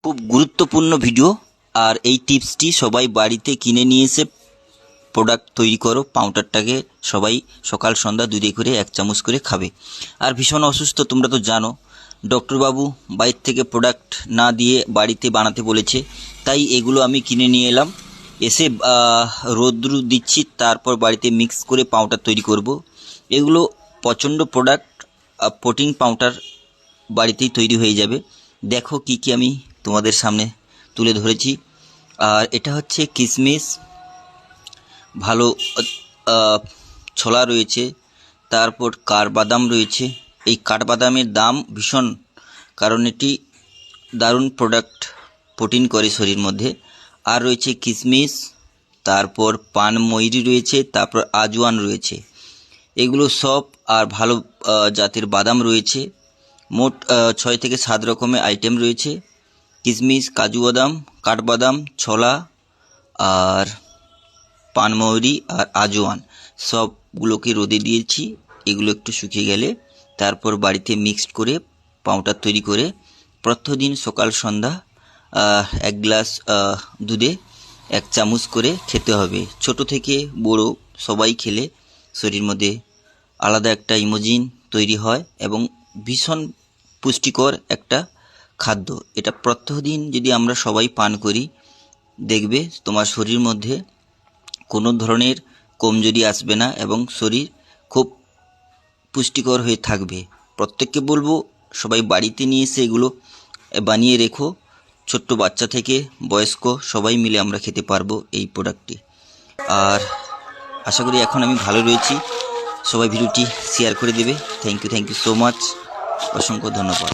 খুব গুরুত্বপূর্ণ ভিডিও। আর এই টিপসটি সবাই বাড়িতে কিনে নিয়ে এসে প্রোডাক্ট তৈরি করো। পাউডারটাকে সবাই সকাল সন্ধ্যা দুধে করে 1 চামচ করে খাবে। আর ভীষণ অসুস্থ তোমরা তো জানো, ডক্টরবাবু বাইরে থেকে প্রোডাক্ট না দিয়ে বাড়িতে বানাতে বলেছে, তাই এগুলো আমি কিনে নিয়ে এলাম। এসে রোদ্রু দিচ্ছি, তারপর বাড়িতে মিক্স করে পাউডার তৈরি করব। এগুলো প্রচণ্ড প্রোডাক্ট, প্রোটিন পাউডার বাড়িতেই তৈরি হয়ে যাবে। দেখো কি কি আমি তোমাদের সামনে তুলে ধরেছি। আর এটা হচ্ছে কিশমিশ, ভালো ছোলা রয়েছে, তারপর কাঠবাদাম রয়েছে। এই কাঠবাদামের দাম ভীষণ, কারণ এটি দারুণ প্রোডাক্ট, প্রোটিন করে শরীর মধ্যে। আর রয়েছে কিশমিশ, তারপর পানময়ূরী রয়েছে, তারপর আজওয়ান রয়েছে। এগুলো সব আর ভালো জাতের বাদাম রয়েছে। মোট 6 থেকে 7 রকমের আইটেম রয়েছে। কিশমিশ, কাজু বাদাম, কাঠবাদাম, ছোলা আর পানময়ূরী আর আজওয়ান সবগুলোকে রোদে দিয়েছি। এগুলো একটু শুকিয়ে গেলে তারপর বাড়িতে মিক্সড করে পাউডার তৈরি করে প্রতিদিন সকাল সন্ধ্যা 1 গ্লাস দুধে 1 চামচ করে খেতে হবে। ছোট থেকে বড় সবাই খেলে শরীর মধ্যে আলাদা একটা ইমোজিন তৈরি হয় এবং ভীষণ পুষ্টিকর একটা খাদ্য। এটা প্রত্যেকদিন যদি আমরা সবাই পান করি, দেখবে তোমার শরীর মধ্যে কোনো ধরনের কমজোরি আসবে না এবং শরীর খুব পুষ্টিকর হয়ে থাকবে। প্রত্যেককে বলবো সবাই বাড়িতে নিয়ে এসে এগুলো বানিয়ে রেখো। ছোট্ট বাচ্চা থেকে বয়স্ক সবাই মিলে আমরা খেতে পারবো এই প্রোডাক্টটি। আর আশা করি এখন আমি ভালো রয়েছি। সবাই ভিডিওটি শেয়ার করে দেবে। থ্যাংক ইউ সো মাচ, অসংখ্য ধন্যবাদ।